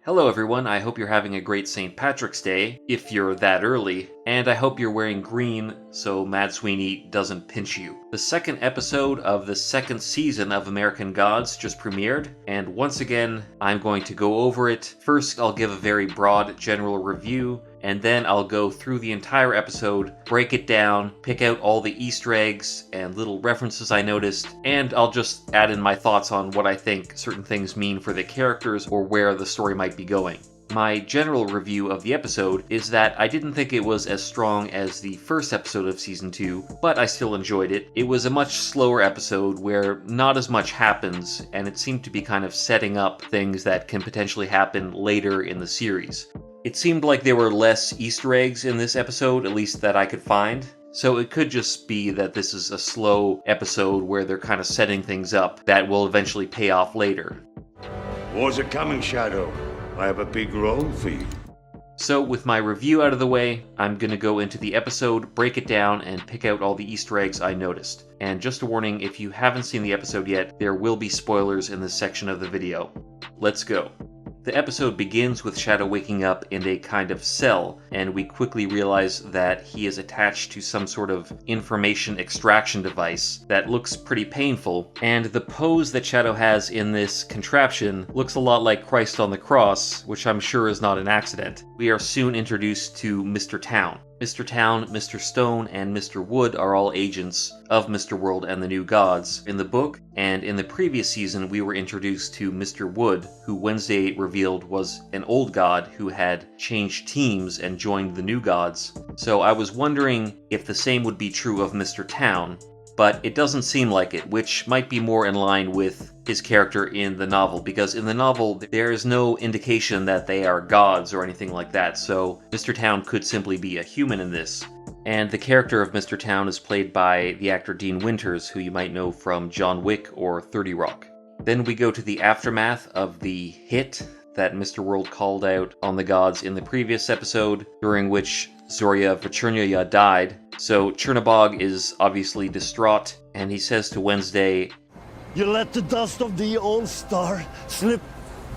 Hello everyone, I hope you're having a great St. Patrick's Day, if you're that early, and I hope you're wearing green so Mad Sweeny doesn't pinch you. The second episode of the second season of American Gods just premiered, and once again, I'm going to go over it. First, I'll give a very broad general review, and then I'll go through the entire episode, break it down, pick out all the Easter eggs and little references I noticed, and I'll just add in my thoughts on what I think certain things mean for the characters or where the story might be going. My general review of the episode is that I didn't think it was as strong as the first episode of Season 2, but I still enjoyed it. It was a much slower episode where not as much happens, and it seemed to be kind of setting up things that can potentially happen later in the series. It seemed like there were less Easter eggs in this episode, at least that I could find. So it could just be that this is a slow episode where they're kind of setting things up that will eventually pay off later. War's a coming, Shadow. I have a big role for you. So with my review out of the way, I'm going to go into the episode, break it down, and pick out all the Easter eggs I noticed. And just a warning, if you haven't seen the episode yet, there will be spoilers in this section of the video. Let's go. The episode begins with Shadow waking up in a kind of cell, and we quickly realize that he is attached to some sort of information extraction device that looks pretty painful, and the pose that Shadow has in this contraption looks a lot like Christ on the cross, which I'm sure is not an accident. We are soon introduced to Mr. Town. Mr. Town, Mr. Stone, and Mr. Wood are all agents of Mr. World and the New Gods in the book, and in the previous season we were introduced to Mr. Wood, who Wednesday revealed was an old god who had changed teams and joined the New Gods. So I was wondering if the same would be true of Mr. Town, but it doesn't seem like it, which might be more in line with his character in the novel, because in the novel there is no indication that they are gods or anything like that, so Mr. Town could simply be a human in this. And the character of Mr. Town is played by the actor Dean Winters, who you might know from John Wick or 30 Rock. Then we go to the aftermath of the hit that Mr. World called out on the gods in the previous episode, during which Zorya Vachernaya died. So Chernabog is obviously distraught, and he says to Wednesday, "You let the dust of the old star slip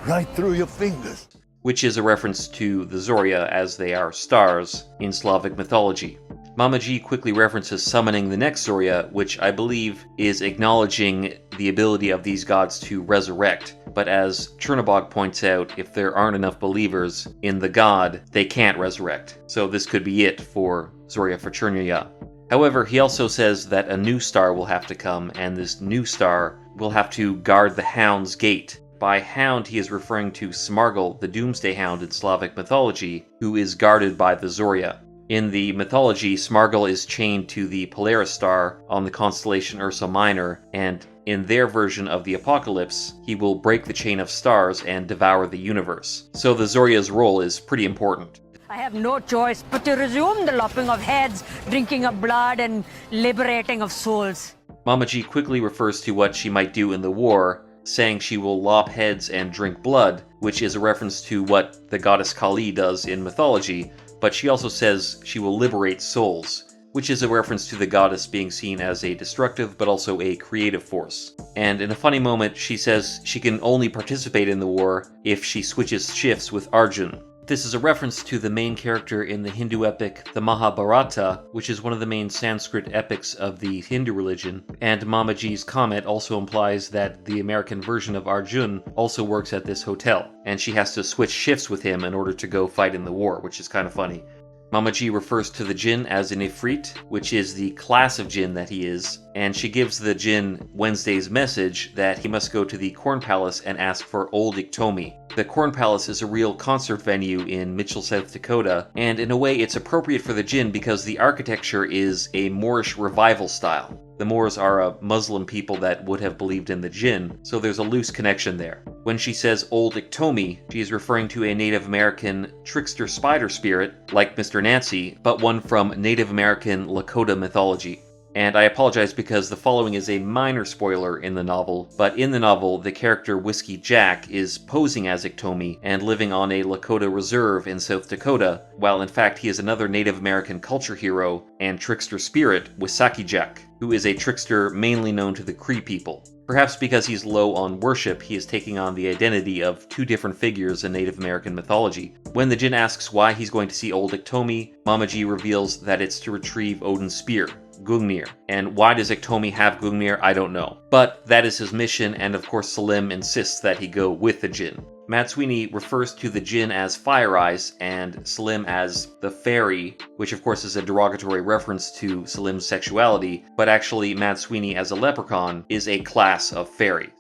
right through your fingers." Which is a reference to the Zorya, as they are stars in Slavic mythology. Mama G quickly references summoning the next Zorya, which I believe is acknowledging the ability of these gods to resurrect. But as Chernabog points out, if there aren't enough believers in the god, they can't resurrect. So this could be it for Zorya Vachernaya. However, he also says that a new star will have to come, and this new star will have to guard the Hound's Gate. By Hound, he is referring to Smargel, the Doomsday Hound in Slavic mythology, who is guarded by the Zorya. In the mythology, Smargel is chained to the Polaris star on the constellation Ursa Minor, and in their version of the apocalypse, he will break the chain of stars and devour the universe. So the Zorya's role is pretty important. I have no choice but to resume the lopping of heads, drinking of blood, and liberating of souls. Mama G quickly refers to what she might do in the war, saying she will lop heads and drink blood, which is a reference to what the goddess Kali does in mythology, but she also says she will liberate souls, which is a reference to the goddess being seen as a destructive but also a creative force. And in a funny moment, she says she can only participate in the war if she switches shifts with Arjun. This is a reference to the main character in the Hindu epic, the Mahabharata, which is one of the main Sanskrit epics of the Hindu religion, and Mama G's comment also implies that the American version of Arjun also works at this hotel, and she has to switch shifts with him in order to go fight in the war, which is kind of funny. Mama G refers to the Jinn as an Ifrit, which is the class of Jinn that he is, and she gives the Jinn Wednesday's message that he must go to the Corn Palace and ask for Old Iktomi. The Corn Palace is a real concert venue in Mitchell, South Dakota, and in a way it's appropriate for the Jinn because the architecture is a Moorish revival style. The Moors are a Muslim people that would have believed in the Jinn, so there's a loose connection there. When she says Old Iktomi, she is referring to a Native American trickster spider spirit, like Mr. Nancy, but one from Native American Lakota mythology. And I apologize because the following is a minor spoiler in the novel, but in the novel, the character Whiskey Jack is posing as Iktomi and living on a Lakota reserve in South Dakota, while in fact he is another Native American culture hero and trickster spirit, Wisaki Jack, who is a trickster mainly known to the Cree people. Perhaps because he's low on worship, he is taking on the identity of two different figures in Native American mythology. When the Jinn asks why he's going to see Old Iktomi, Mama-Ji reveals that it's to retrieve Odin's spear, Gungnir. And why does Iktomi have Gungnir? I don't know. But that is his mission, and of course Selim insists that he go with the Jinn. Mad Sweeny refers to the Jinn as Fire Eyes and Selim as the Fairy, which of course is a derogatory reference to Selim's sexuality, but actually Mad Sweeny as a leprechaun is a class of fairy.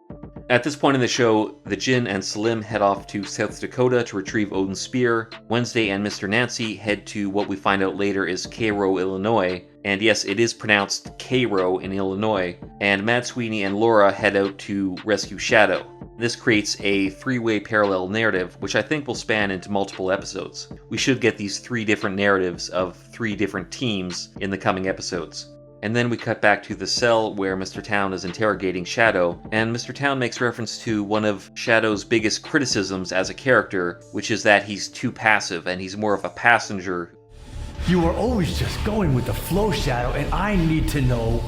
At this point in the show, the Jinn and Selim head off to South Dakota to retrieve Odin's spear. Wednesday and Mr. Nancy head to what we find out later is Cairo, Illinois. And yes, it is pronounced Cairo in Illinois. And Mad Sweeny and Laura head out to rescue Shadow. This creates a three-way parallel narrative, which I think will span into multiple episodes. We should get these three different narratives of three different teams in the coming episodes. And then we cut back to the cell where Mr. Town is interrogating Shadow, and Mr. Town makes reference to one of Shadow's biggest criticisms as a character, which is that he's too passive and he's more of a passenger. You are always just going with the flow, Shadow, and I need to know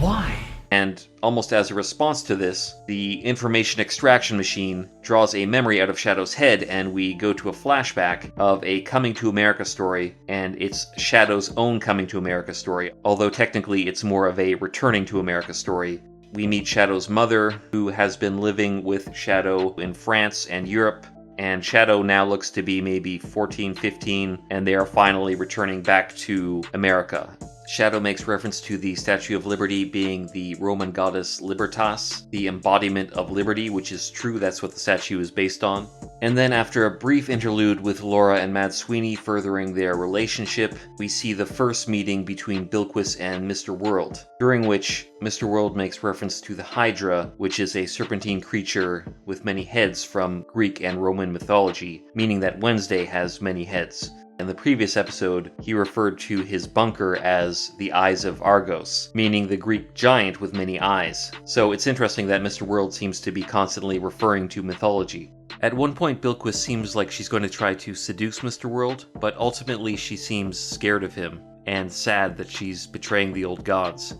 why. And almost as a response to this, the information extraction machine draws a memory out of Shadow's head, and we go to a flashback of a Coming to America story, and it's Shadow's own Coming to America story, although technically it's more of a Returning to America story. We meet Shadow's mother, who has been living with Shadow in France and Europe, and Shadow now looks to be maybe 14, 15, and they are finally returning back to America. Shadow makes reference to the Statue of Liberty being the Roman goddess Libertas, the embodiment of liberty, which is true, that's what the statue is based on. And then after a brief interlude with Laura and Mad Sweeny furthering their relationship, we see the first meeting between Bilquis and Mr. World, during which Mr. World makes reference to the Hydra, which is a serpentine creature with many heads from Greek and Roman mythology, meaning that Wednesday has many heads. In the previous episode, he referred to his bunker as the Eyes of Argos, meaning the Greek giant with many eyes. So it's interesting that Mr. World seems to be constantly referring to mythology. At one point, Bilquis seems like she's going to try to seduce Mr. World, but ultimately she seems scared of him, and sad that she's betraying the old gods.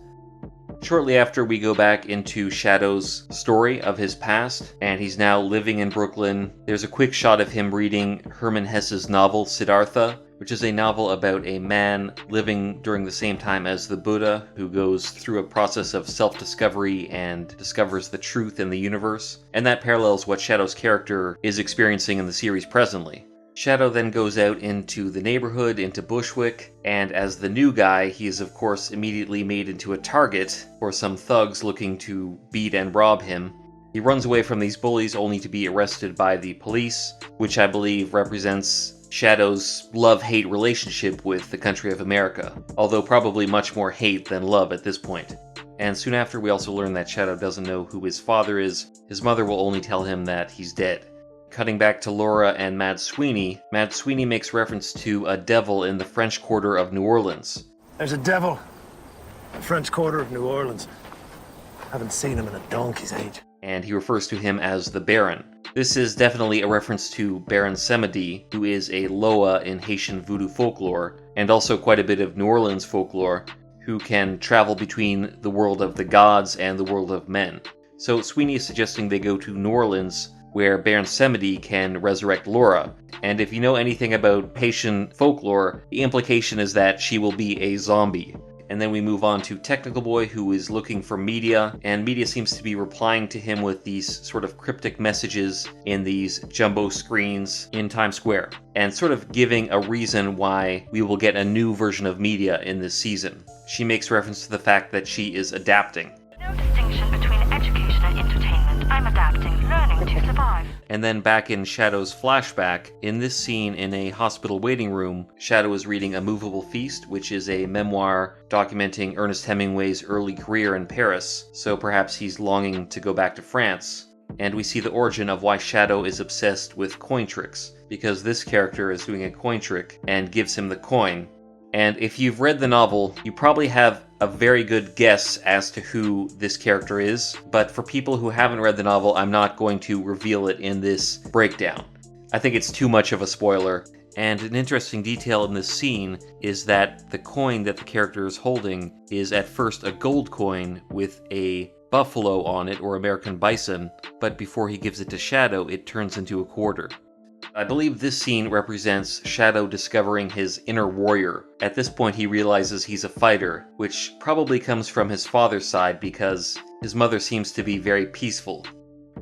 Shortly after, we go back into Shadow's story of his past, and he's now living in Brooklyn. There's a quick shot of him reading Hermann Hesse's novel Siddhartha, which is a novel about a man living during the same time as the Buddha, who goes through a process of self-discovery and discovers the truth in the universe. And that parallels what Shadow's character is experiencing in the series presently. Shadow then goes out into the neighborhood, into Bushwick, and as the new guy, he is of course immediately made into a target for some thugs looking to beat and rob him. He runs away from these bullies only to be arrested by the police, which I believe represents Shadow's love-hate relationship with the country of America, although probably much more hate than love at this point. And soon after, we also learn that Shadow doesn't know who his father is. His mother will only tell him that he's dead. Cutting back to Laura and Mad Sweeny makes reference to a devil in the French Quarter of New Orleans. There's a devil. The French Quarter of New Orleans. Haven't seen him in a donkey's age. And he refers to him as the Baron. This is definitely a reference to Baron Samedi, who is a Loa in Haitian voodoo folklore, and also quite a bit of New Orleans folklore, who can travel between the world of the gods and the world of men. So Sweeny is suggesting they go to New Orleans, where Baron Samedi can resurrect Laura. And if you know anything about Haitian folklore, the implication is that she will be a zombie. And then we move on to Technical Boy, who is looking for Media, and Media seems to be replying to him with these sort of cryptic messages in these jumbo screens in Times Square, and sort of giving a reason why we will get a new version of Media in this season. She makes reference to the fact that she is adapting. No distinction between education and entertainment. I'm adapting, learning to survive. And then back in Shadow's flashback, in this scene in a hospital waiting room, Shadow is reading A Movable Feast, which is a memoir documenting Ernest Hemingway's early career in Paris, so perhaps he's longing to go back to France. And we see the origin of why Shadow is obsessed with coin tricks, because this character is doing a coin trick and gives him the coin. And if you've read the novel, you probably have a very good guess as to who this character is, but for people who haven't read the novel, I'm not going to reveal it in this breakdown. I think it's too much of a spoiler. And an interesting detail in this scene is that the coin that the character is holding is at first a gold coin with a buffalo on it, or American bison, but before he gives it to Shadow, it turns into a quarter. I believe this scene represents Shadow discovering his inner warrior. At this point he realizes he's a fighter, which probably comes from his father's side because his mother seems to be very peaceful.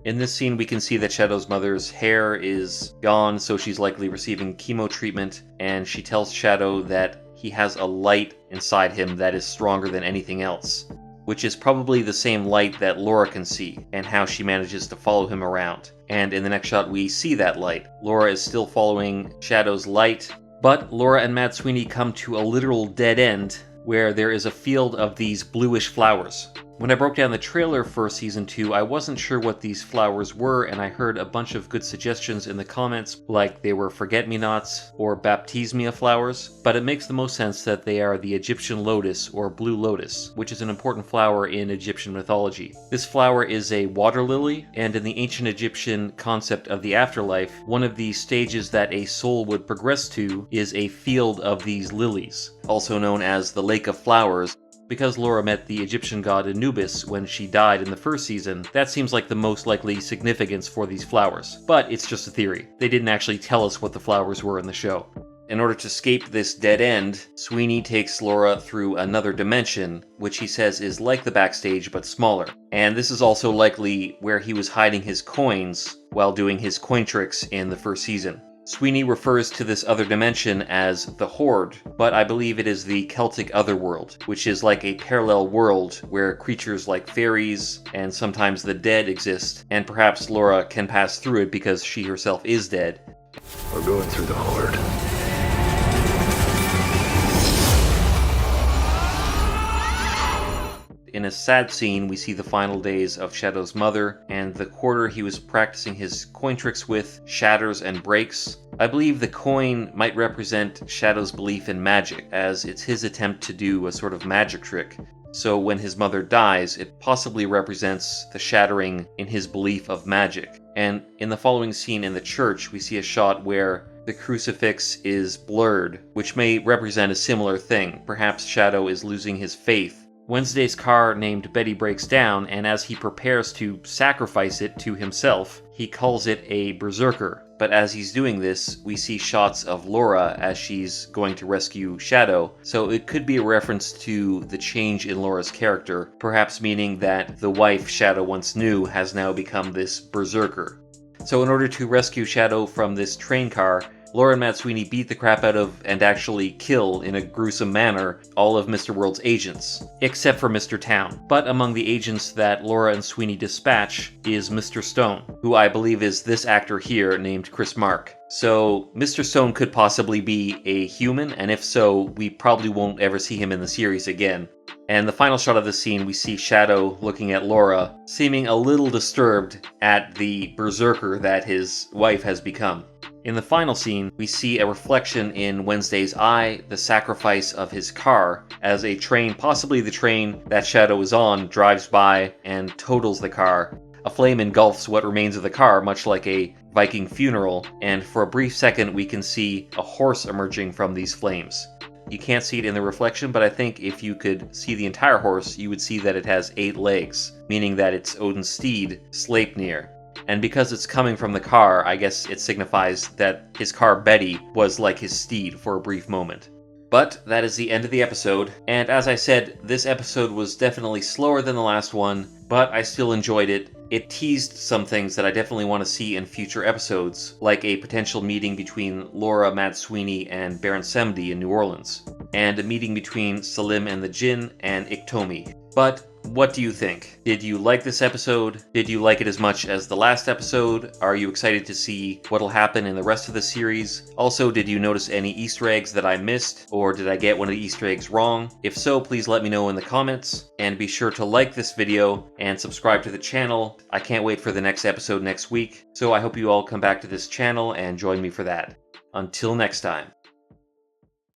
In this scene we can see that Shadow's mother's hair is gone, so she's likely receiving chemo treatment, and she tells Shadow that he has a light inside him that is stronger than anything else, which is probably the same light that Laura can see, and how she manages to follow him around. And in the next shot we see that light. Laura is still following Shadow's light, but Laura and Mad Sweeny come to a literal dead end where there is a field of these bluish flowers. When I broke down the trailer for Season 2, I wasn't sure what these flowers were, and I heard a bunch of good suggestions in the comments, like they were forget-me-nots or baptismia flowers, but it makes the most sense that they are the Egyptian lotus or blue lotus, which is an important flower in Egyptian mythology. This flower is a water lily, and in the ancient Egyptian concept of the afterlife, one of the stages that a soul would progress to is a field of these lilies, also known as the Lake of Flowers. Because Laura met the Egyptian god Anubis when she died in the first season, that seems like the most likely significance for these flowers. But it's just a theory. They didn't actually tell us what the flowers were in the show. In order to escape this dead end, Sweeny takes Laura through another dimension, which he says is like the backstage but smaller. And this is also likely where he was hiding his coins while doing his coin tricks in the first season. Sweeny refers to this other dimension as the Horde, but I believe it is the Celtic Otherworld, which is like a parallel world where creatures like fairies and sometimes the dead exist, and perhaps Laura can pass through it because she herself is dead. We're going through the Horde. In a sad scene, we see the final days of Shadow's mother, and the quarter he was practicing his coin tricks with shatters and breaks. I believe the coin might represent Shadow's belief in magic, as it's his attempt to do a sort of magic trick. So when his mother dies, it possibly represents the shattering in his belief of magic. And in the following scene in the church, we see a shot where the crucifix is blurred, which may represent a similar thing. Perhaps Shadow is losing his faith. Wednesday's car named Betty breaks down, and as he prepares to sacrifice it to himself, he calls it a berserker. But as he's doing this, we see shots of Laura as she's going to rescue Shadow, so it could be a reference to the change in Laura's character, perhaps meaning that the wife Shadow once knew has now become this berserker. So in order to rescue Shadow from this train car, Laura and Mad Sweeny beat the crap out of and actually kill, in a gruesome manner, all of Mr. World's agents, except for Mr. Town. But among the agents that Laura and Sweeny dispatch is Mr. Stone, who I believe is this actor here named Chris Mark. So Mr. Stone could possibly be a human, and if so, we probably won't ever see him in the series again. And the final shot of the scene, we see Shadow looking at Laura, seeming a little disturbed at the berserker that his wife has become. In the final scene, we see a reflection in Wednesday's eye, the sacrifice of his car, as a train, possibly the train that Shadow is on, drives by and totals the car. A flame engulfs what remains of the car, much like a Viking funeral, and for a brief second we can see a horse emerging from these flames. You can't see it in the reflection, but I think if you could see the entire horse, you would see that it has 8 legs, meaning that it's Odin's steed, Sleipnir. And because it's coming from the car, I guess it signifies that his car Betty was like his steed for a brief moment. But that is the end of the episode, and as I said, this episode was definitely slower than the last one, but I still enjoyed it. It teased some things that I definitely want to see in future episodes, like a potential meeting between Laura, Mad Sweeny, and Baron Samedi in New Orleans, and a meeting between Salim and the Jinn and Iktomi. But what do you think? Did you like this episode? Did you like it as much as the last episode? Are you excited to see what'll happen in the rest of the series? Also, did you notice any Easter eggs that I missed? Or did I get one of the Easter eggs wrong? If so, please let me know in the comments. And be sure to like this video and subscribe to the channel. I can't wait for the next episode next week. So I hope you all come back to this channel and join me for that. Until next time.